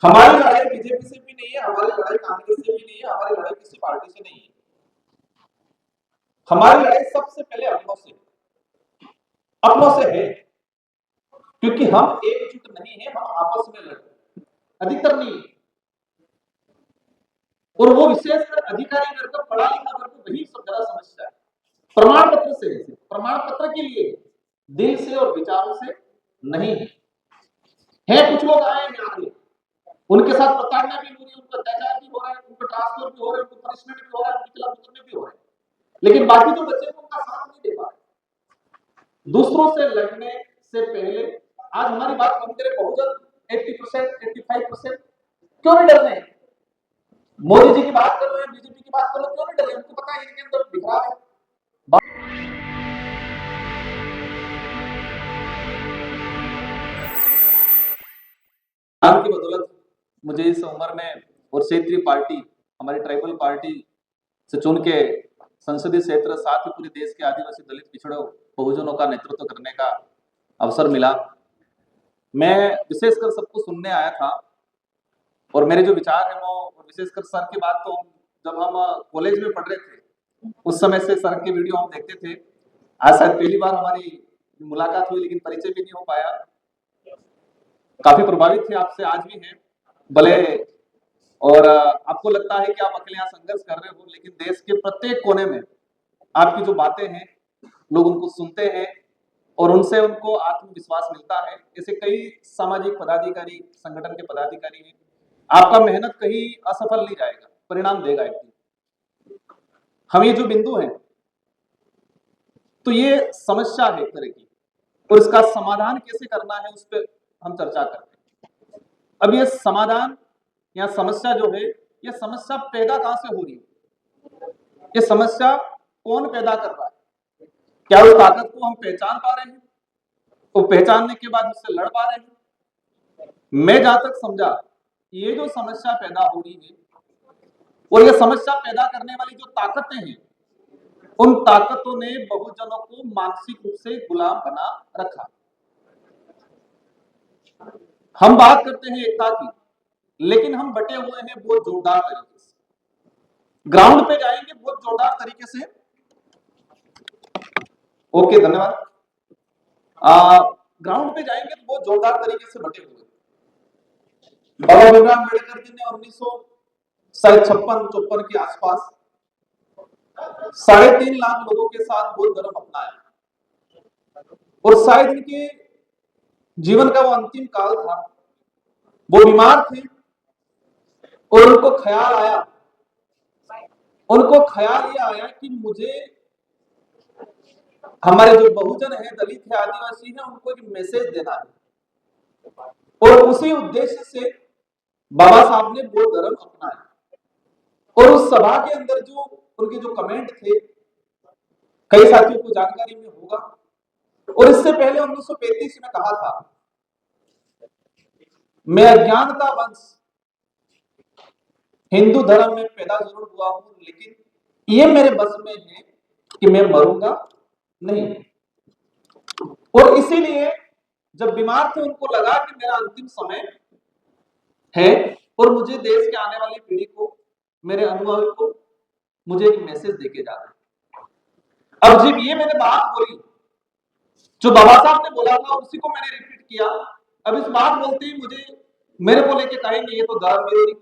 हमारी लड़ाई बीजेपी से भी नहीं है, हमारी लड़ाई कांग्रेस से भी नहीं है, हमारी लड़ाई किसी पार्टी से नहीं है। हमारी लड़ाई सबसे पहले अपनों से है, क्योंकि हम एकजुट नहीं है, हम आपस में लड़ते, अधिकतर नहीं है। और वो विशेषकर अधिकारी वर्ग, पढ़ा लिखा वर्ग, वही सब ज्यादा समस्या है। प्रमाण पत्र से, प्रमाण पत्र के लिए दिल से और विचारों से नहीं है। कुछ लोग आए हैं आगे, उनके साथ प्रताड़ना भी हो रही है, उनको अत्याचार भी हो रहा है, उनको ट्रांसफर भी हो रहा है, उनको पनिशमेंट भी हो रहा है, उनके खिलाफ मुकदमे भी हो रहे हैं, लेकिन बाकी जो बच्चे उनका साथ नहीं दे पा रहे। दूसरों से लड़ने से पहले आज हमारी बात कम करे बहुजन 80%, 85% क्यों नहीं डर रहे हैं? मोदी जी की बात कर रहे हैं, बीजेपी की बात कर रहे हैं, क्यों नहीं डर रहे? उनको पता है इनके अंदर बिखरा है। की बदौलत मुझे इस उम्र में और क्षेत्रीय पार्टी, हमारी ट्राइबल पार्टी से चुन के संसदीय क्षेत्र, साथ ही पूरे देश के आदिवासी, दलित, पिछड़ों, बहुजनों का नेतृत्व करने का अवसर मिला। मैं विशेषकर सबको सुनने आया था और मेरे जो विचार है वो विशेषकर सर की बात, तो जब हम कॉलेज में पढ़ रहे थे उस समय से सर के वीडियो हम देखते थे। आज शायद पहली बार हमारी मुलाकात हुई, लेकिन परिचय भी नहीं हो पाया। काफी प्रभावित थे आपसे, आज भी हैं भले, और आपको लगता है कि आप अकेले यहाँ संघर्ष कर रहे हो, लेकिन देश के प्रत्येक कोने में आपकी जो बातें हैं लोग उनको सुनते हैं और उनसे उनको आत्मविश्वास मिलता है। ऐसे कई सामाजिक पदाधिकारी, संगठन के पदाधिकारी हैं। आपका मेहनत कहीं असफल नहीं जाएगा, परिणाम देगा एक दिन। हम ये जो बिंदु है, तो ये समस्या है एक तरह की, और इसका समाधान कैसे करना है उस पर हम चर्चा करते हैं। अब ये समाधान या समस्या जो है, ये समस्या पैदा कहां से हो रही है? ये समस्या कौन पैदा कर रहा है? क्या उस ताकत को हम पहचान पा रहे हैं? तो पहचानने के बाद उससे लड़ पा रहे हैं? मैं जहां तक समझा, ये जो समस्या पैदा हो रही है और ये समस्या पैदा करने वाली जो ताकतें हैं, उन ताकतों ने बहुजनों को मानसिक रूप से गुलाम बना रखा। हम बात करते हैं एकता की, लेकिन हम बटे हुए हैं बहुत जोरदार तरीके से। ग्राउंड पे जाएंगे बहुत जोरदार तरीके से। ओके, धन्यवाद। ग्राउंड पे जाएंगे तो बहुत जोरदार तरीके से बटे हुए। बाबा भीमराव अम्बेडकर जी ने 1956-54 के आसपास 3.5 लाख लोगों के साथ बौद्ध धर्म अपनाया, और शायद इनके जीवन का वो अंतिम काल था। वो बीमार थे और उनको ख्याल ये आया कि मुझे हमारे जो बहुजन है, दलित है, आदिवासी है, उनको एक मैसेज देना है, और उसी उद्देश्य से बाबा साहब ने बौद्ध धर्म अपनाया। और उस सभा के अंदर जो उनके जो कमेंट थे, कई साथियों को जानकारी में होगा, और इससे पहले 1935 में कहा था, मैं अज्ञानता वंश हिंदू धर्म में पैदा जरूर हुआ हूं, लेकिन ये मेरे बस में है कि मैं मरूंगा नहीं। और इसीलिए जब बीमार थे उनको लगा कि मेरा अंतिम समय है और मुझे देश के आने वाली पीढ़ी को, मेरे अनुयायियों को मुझे एक मैसेज देके जाना है। अब जब ये मैंने बात बोली, जो बाबा साहब ने बोला था उसी को मैंने रिपीट किया। अब इस बात बोलते ही मुझे, मेरे को लेके कहेंगे ये तो धर्म विरोधी,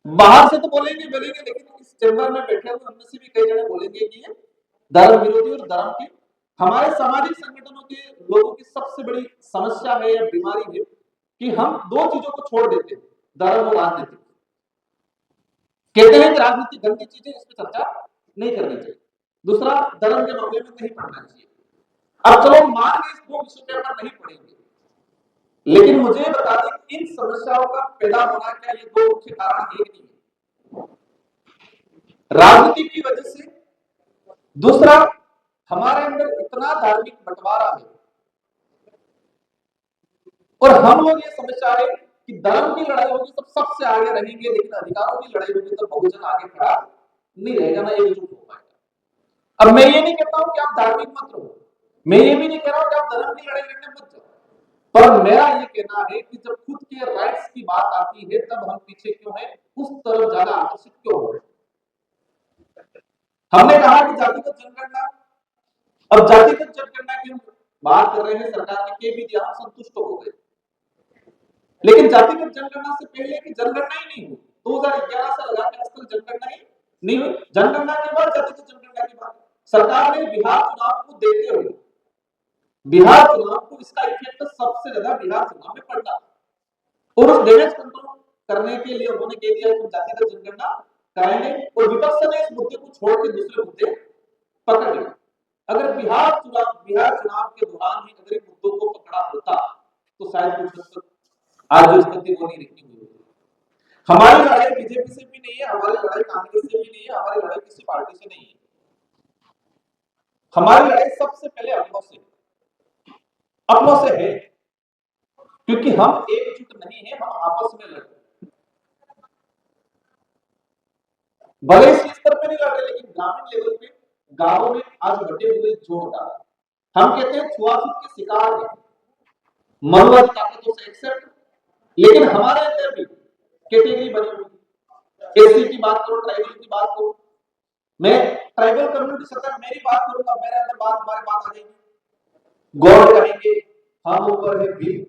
बाहर से तो बोलेंगे, लेकिन इस चैम्बर में बैठे हुए हमने से भी कई जने बोलेंगे कि ये धर्म विरोधी और धर्म के, हमारे सामाजिक संगठनों के लोगों की सबसे बड़ी समस्या है या बीमारी है कि हम दो चीजों को छोड़ देते हैं, धर्म और राजनीति। कहते हैं कि राजनीति गंदी चीज है, इस पर चर्चा नहीं करनी चाहिए। दूसरा, धर्म के मामले में नहीं पढ़ना चाहिए। अब चलो मान ली इस दो विषय पर नहीं पढ़ेंगे, लेकिन मुझे बता दें कि इन समस्याओं का पैदा होना क्या ये दो मुख्य कारण एक नहीं है, राजनीति की वजह से। दूसरा, हमारे अंदर इतना धार्मिक बंटवारा है और हम लोग ये समस्या है कि धर्म की लड़ाई होगी तो सबसे आगे रहेंगे, लेकिन अधिकारों की लड़ाई होगी तो बहुजन आगे खड़ा नहीं रहेगा, ना एकजुट हो पाएगा। अब मैं ये नहीं कहता हूं कि आप धार्मिक मत रहो, मैं ये भी नहीं कह रहा हूं कि आप धर्म की लड़ाई लड़ने मत जाओ, पर मेरा ये कहना है कि जब खुद के राइट्स की बात आती है तब हम पीछे क्यों हैं, उस तरफ ज्यादा आकर्षित क्यों हो रहे हैं। हमने कहा कि जातिगत जनगणना, अब जातिगत जनगणना की हम बात कर रहे हैं, सरकार ने के भी दिया, हम संतुष्ट हो गए। लेकिन जातिगत जनगणना से पहले की जनगणना ही नहीं हुई, 2011 से लगा के आज तक जनगणना ही नहीं हुई। जनगणना के बाद जातिगत जनगणना की बात, सरकार ने बिहार चुनाव को देखते हुए, बिहार चुनाव को इसका इफेक्ट सबसे ज्यादा बिहार चुनाव में पड़ता और उस डैमेज कंट्रोल करने के लिए उन्होंने कह दिया कि जातिगत जनगणना कराएंगे और विपक्ष ने इस मुद्दे को छोड़ के दूसरे मुद्दे पकड़ लिए। अगर बिहार चुनाव के दौरान ही अगर मुद्दों को पकड़ा होता तो शायद कुछ हद तक आज जो स्थिति वो नहीं रखी हुई। हमारी लड़ाई बीजेपी से भी नहीं है, हमारी लड़ाई कांग्रेस से भी नहीं है, हमारी लड़ाई किसी पार्टी से नहीं है। हमारी लड़ाई सबसे पहले अपनों से है, क्योंकि हम एकजुट नहीं है, हम आपस में लड़ रहे, भले इस स्तर पे नहीं लड़ रहे, लेकिन ग्रामीण लेवल पे गांवों में आज बटे हुए जोरदार, हम कहते हैं छुआछूत के शिकार है, मनुवादी ताकतों से एक्सेप्ट, लेकिन हमारे अंदर भी कैटेगरी बनी हुई। एससी की बात करो, ट्राइबल की बात करो, मैं ट्राइबल कम्युनिटी से अगर मेरी बात करूंगा, मेरे अंदर हमारी बात आ जाएगी। गौड़ कहेंगे हम ऊपर है भील,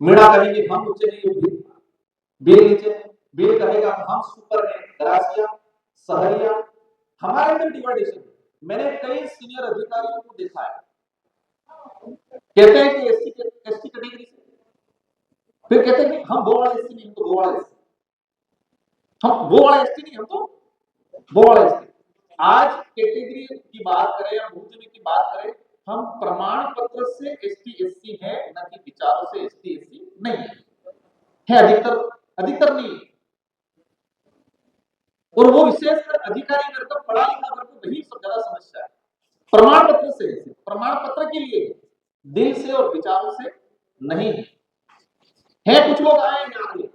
मीणा कहेंगे हम नीचे नहीं है भील, भील नीचे, भील कहेगा हम सुपर है ग्रासिया सहरिया, हमारे अंदर डिवाइडेशन। मैंने कई सीनियर अधिकारियों को देखा है, कहते हैं कि एससी कैटेगरी से, फिर कहते हैं कि हम वो वाला एससी नहीं, हम तो वो वाला एससी, हम वो वाला एसटी नहीं, हम तो वो वाला एसटी। आज कैटेगरी की बात करें या भूजन की बात करें, हम प्रमाण पत्र से एसटी एससी है, न कि विचारों से एसटी एससी नहीं है, अधिकतर नहीं। और वो विशेषकर अधिकारी वर्ग, पढ़ा लिखा वर्ग को वही सब ज्यादा समस्या है। प्रमाण पत्र से, प्रमाण पत्र के लिए दिल से और विचारों से नहीं है। कुछ लोग आए हैं,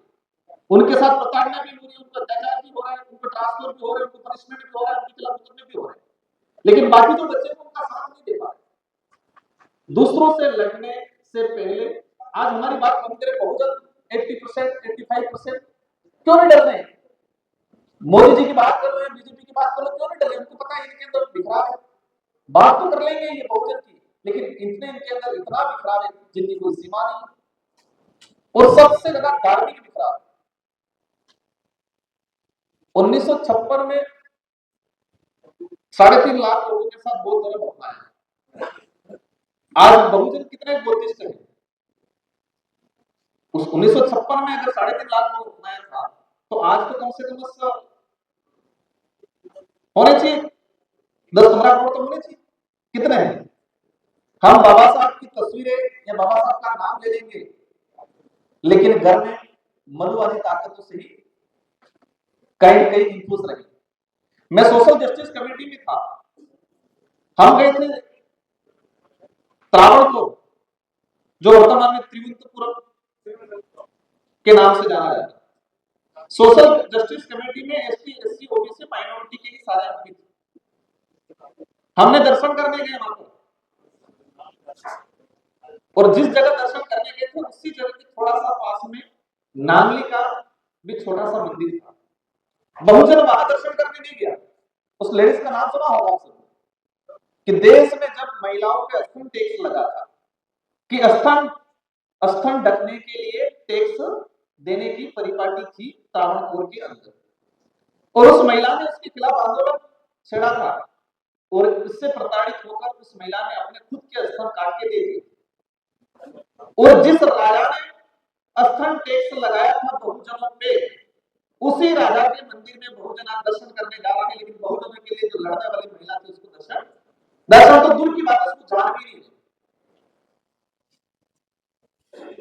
उनके साथ प्रताड़ना भी हो रही है, उनका अत्याचार भी हो रहा है, उनको ट्रांसफर भी हो रहे हैं, उनको पनिशमेंट भी हो रहा है, उनके खिलाफ मुकदमे भी हो रहे हैं, लेकिन बाकी जो बच्चे को उनका साथ नहीं दे पा रहे। दूसरों से लड़ने से पहले आज हमारी बात कम करें, बहुजन 80%, 85% क्यों नहीं डर रहे? मोदी जी की बात कर रहे हैं, बीजेपी की बात कर रहे हैं, क्यों नहीं डर रहे? उनको पता है इनके अंदर बिखराव है, बात तो कर लेंगे ये बहुजन की, लेकिन इनके अंदर इतना बिखराव है जिनकी कोई सीमा नहीं, और सबसे ज्यादा धार्मिक बिखराव। 1956 में 3.5 लाख लोगों के साथ बहुत गलत होता है। आज बहुजन कितने बुद्धिस्ट हैं? उस 1956 में अगर 3.5 लाख लोग अपनाया था, तो आज तो कम से कम होने चाहिए 10-15 करोड़ तो होने चाहिए। कितने हैं? हम बाबा साहब की तस्वीरें या बाबा साहब का नाम ले लेंगे, लेकिन घर में मनुवादी ताकतों से ही कहीं न कहीं इन्फ्लुएंस रही। मैं सोशल जस्टिस कमेटी में था, हम गए थे त्रावणकोर, जो वर्तमान में त्रिवेंद्रपुरम के नाम से जाना जाता है। सोशल जस्टिस कमेटी में एसटी एससी ओबीसी माइनॉरिटी के ही सारे आदमी थे। हमने दर्शन करने गए वहां पर, और जिस जगह दर्शन करने गए थे उसी जगह के थोड़ा सा पास में नांगली का भी छोटा सा मंदिर था। बहुजन वहां दर्शन करने नहीं गया। उस लेडीज का नाम सुना होगा आपने, कि देश में जब महिलाओं पे स्तन टैक्स लगा था, कि स्तन ढकने के लिए टैक्स देने की परिपाटी थी त्रावणकोर के अंदर, और उस महिला ने उसके खिलाफ आंदोलन छेड़ा था, और इससे प्रताड़ित होकर उस महिला ने अपने खुद के स्तन काट के दे दिए। और जिस राजा ने स्तन टैक्स लगाया था बहुजनों पे, उसी राजा के मंदिर में बहुजन आज दर्शन करने जा रहे हैं, लेकिन बहुजनों के लिए जो लड़ने वाली महिला थी उसको दर्शन तो दूर की बात है, उसको जान भी नहीं।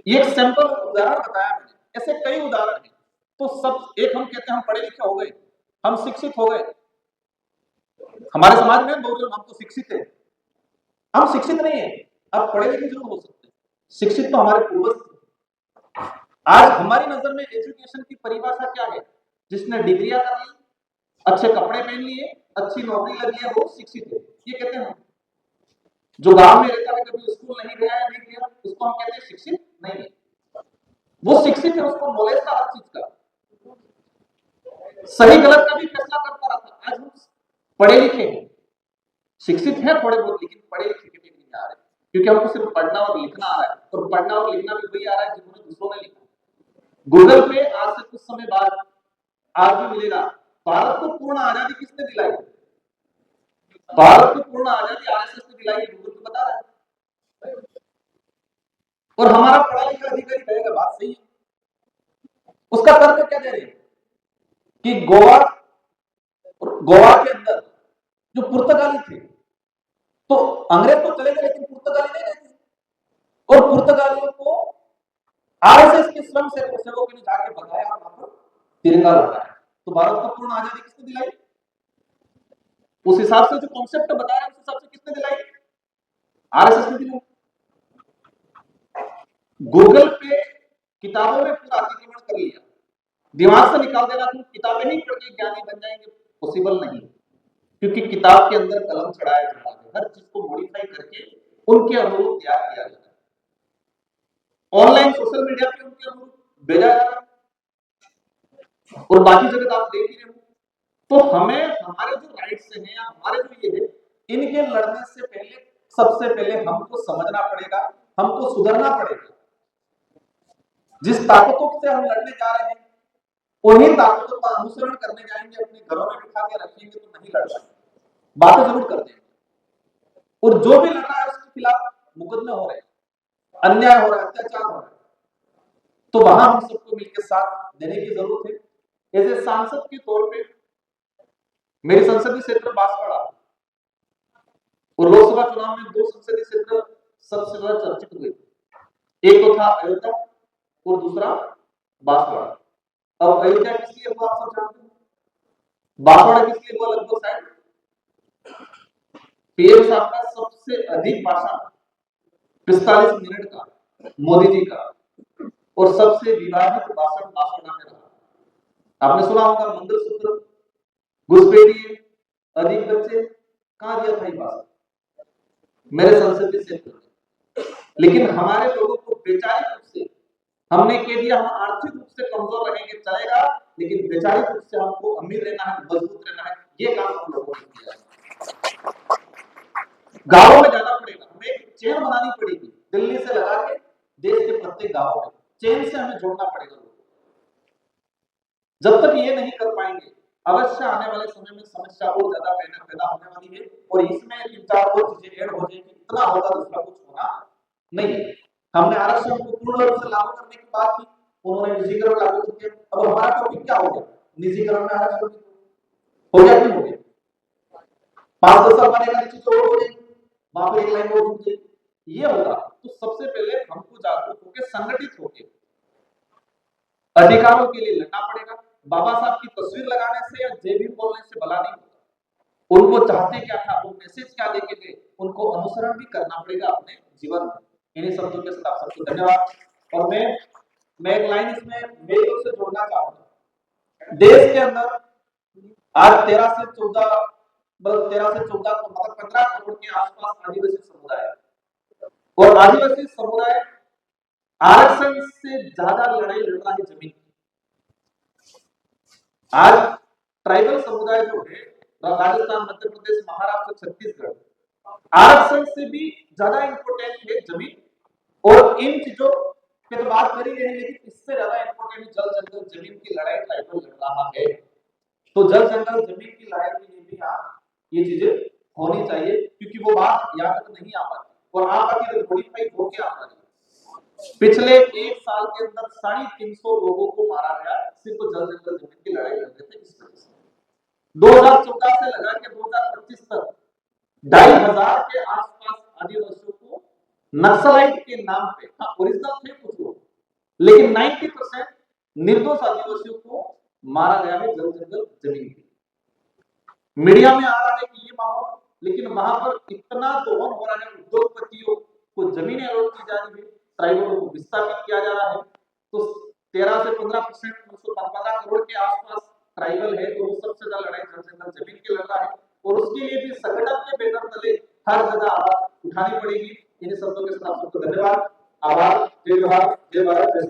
ये एक सिंपल उदाहरण बताया मैंने, ऐसे कई उदाहरण हैं। तो सब एक हम कहते हैं हम पढ़े लिखे हो गए, हम शिक्षित हो गए, हमारे समाज में बहुजन हम तो शिक्षित है, हम शिक्षित नहीं है, अब पढ़े लिखे जरूर हो सकते हैं, शिक्षित तो हमारे पूर्वज थे। आज हमारी नजर में एजुकेशन की परिभाषा क्या है? जिसने डिग्रियां कर ली, अच्छे कपड़े पहन लिए, अच्छी नौकरी लगी है, वो शिक्षित है, ये कहते हैं। जो गांव में रहता है, कभी स्कूल नहीं गया है, नहीं गया, उसको हम कहते हैं शिक्षित नहीं है। वो शिक्षित है, उसको नॉलेज था हर चीज का, सही गलत का भी फैसला करता रहता। आज हम पढ़े लिखे हैं, शिक्षित हैं थोड़े बहुत, लेकिन पढ़े लिखे के नहीं आ रहे, क्योंकि हमको सिर्फ पढ़ना और लिखना आ रहा है, और पढ़ना और लिखना भी वही आ रहा है जिन्होंने दूसरों ने लिखा। गूगल पे आज से कुछ समय बाद आज भी मिलेगा, भारत को पूर्ण आजादी किसने दिलाई? भारत को पूर्ण आजादी आरएसएस ने दिलाई है, गूगल पे बता रहा है। और हमारा पढ़ा लिखा अधिकारी कहेगा बात सही है। उसका तर्क क्या दे रहे हैं कि गोवा के अंदर जो पुर्तगाली थे, तो अंग्रेज तो चले गए लेकिन पुर्तगाली नहीं रहते, और पुर्तगालियों को आरएसएस के स्वयं सेवकों ने जाके बताया वहां पर तिरंगा लगाया। तो भारत को पूर्ण आजादी किसने दिलाई? उस हिसाब से जो कॉन्सेप्ट बताया उस हिसाब से किसने दिलाई? आरएसएस ने दिलाई। गूगल पे किताबों में पूरा अतिक्रमण कर लिया, दिमाग से निकाल देना कि किताबें ही पढ़ के ज्ञानी बन जाएंगे, पॉसिबल नहीं, क्योंकि किताब के अंदर कलम चढ़ाया जाता है, हर चीज को मॉडिफाई करके उनके अनुरूप तैयार किया जाता है, ऑनलाइन सोशल मीडिया पे उनके अनुरूप भेजा जाता है, और बाकी जगह आप देख ही रहे हो। तो हमें हमारे जो राइट्स हैं या हमारे जो ये है, इनके लड़ने से पहले सबसे पहले हमको समझना पड़ेगा, हमको सुधरना पड़ेगा। जिस ताकतों से हम लड़ने जा रहे हैं उन्हीं ताकतों का अनुसरण करने जाएंगे, अपने घरों में बिठा के रखेंगे तो नहीं लड़ पाएंगे, बातें जरूर कर देंगे। और जो भी लड़ रहा है उसके खिलाफ मुकदमे हो रहे हैं, अन्याय हो रहा है, अत्याचार हो रहा है, तो वहां हम सबको मिलकर साथ देने की जरूरत है। एज ए सांसद के तौर पे मेरे संसदीय क्षेत्र बांसवाड़ा, और लोकसभा चुनाव में 2 संसदीय क्षेत्र सबसे ज्यादा चर्चित हुए, एक तो था अयोध्या और दूसरा बांसवाड़ा। अब अयोध्या किस लिए हुआ आप सब जानते हैं, बांसवाड़ा किस लिए हुआ? लगभग शायद पीएम साहब का सबसे अधिक भाषण 45 मिनट का मोदी जी का, और सबसे विवादित भाषण बांसवाड़ा में रहा। आपने सुना होगा मंगलसूत्र, घुसपैठिए, अधिक बच्चे, कहां दिया था ये भाषण? मेरे संसदीय क्षेत्र में। लेकिन हमारे लोगों को वैचारिक रूप से हमने कह दिया हम आर्थिक रूप से कमजोर रहेंगे चलेगा, लेकिन वैचारिक रूप से हमको अमीर रहना है, मजबूत रहना है, ये काम हम लोगों ने किया। गांवों में जाना पड़ेगा, हमें एक चेन बनानी पड़ेगी, दिल्ली से लगा के देश के प्रत्येक गांव में चेन से हमें जोड़ना पड़ेगा। जब तक ये नहीं कर पाएंगे अवश्य आने वाले समय में समस्या और ज्यादा पैदा होने वाली है, और इसमें 3-4 और चीजें ऐड हो जाएंगी, इतना होगा दूसरा कुछ होना नहीं है। हमने आरक्षण को पूर्ण रूप से लागू करने की बात की, उन्होंने निजीकरण लागू कर दिया। अब हमारा टॉपिक क्या हो गया? निजीकरण में आरक्षण हो गया, क्यों हो गया? 5-10 साल बाद एक चीज और हो जाएगी, वहां पर एक लाइन और जुड़ जाएगी। ये होगा तो सबसे पहले हमको जागरूक होकर संगठित होकर अधिकारों के लिए लड़ना पड़ेगा। बाबा साहब की तस्वीर लगाने से या जय भीम बोलने से भला नहीं होगा, उनको चाहते क्या था, वो मैसेज क्या देके गए, उनको अनुसरण भी करना पड़ेगा अपने जीवन में। इन्हीं शब्दों के साथ आप सबको धन्यवाद। और मैं एक लाइन इसमें मेरे से जोड़ना चाहूंगा। देश के अंदर आज 13 से 14 मतलब 15 करोड़ के आसपास आदिवासी समुदाय है, और आदिवासी समुदाय आरक्षण से ज्यादा लड़ाई लड़ रहा है जमीन की। आज ट्राइबल समुदाय जो है राजस्थान, मध्य प्रदेश, महाराष्ट्र, छत्तीसगढ़, आरक्षण से भी ज्यादा इंपोर्टेंट है जमीन। और इन चीजों पे तो बात करी रही, लेकिन इससे ज्यादा इंपोर्टेंट जल जंगल जमीन की लड़ाई ट्राइबल लड़ रहा है। तो जल जंगल जमीन की लड़ाई के लिए भी ये चीजें होनी चाहिए, क्योंकि वो बात यहाँ तक नहीं आ पाती, और आ पाती तो मॉडिफाई होके आ पाती। पिछले 1 साल के अंदर 350 लोगों को मारा गया सिर्फ जल जंगल जमीन की लड़ाई लड़ रहे थे इस वजह से। 2014 से लगा के 2025 तक 2500 के आसपास आदिवासियों को नक्सलाइट के नाम पे, हाँ ओरिजिनल थे कुछ लोग, लेकिन 90% निर्दोष आदिवासियों को मारा गया है जल जंगल जमीन की। मीडिया में आ रहा है कि ये माहौल, लेकिन वहां पर इतना दोहन हो रहा है, उद्योगपतियों को जमीनें अलॉट की जा रही है, ट्राइबलों को विस्थापित किया जा रहा है। तो 13 से 15% 15 करोड़ के आसपास ट्राइबल है, तो वो सबसे ज्यादा लड़ाई जल जंगल जमीन की लड़ रहा है, और उसके लिए भी संगठन के बैनर तले हर जगह आवाज उठानी पड़ेगी। इन शब्दों के साथ आपको धन्यवाद, आभार, जय जोहार, जय भारत, जय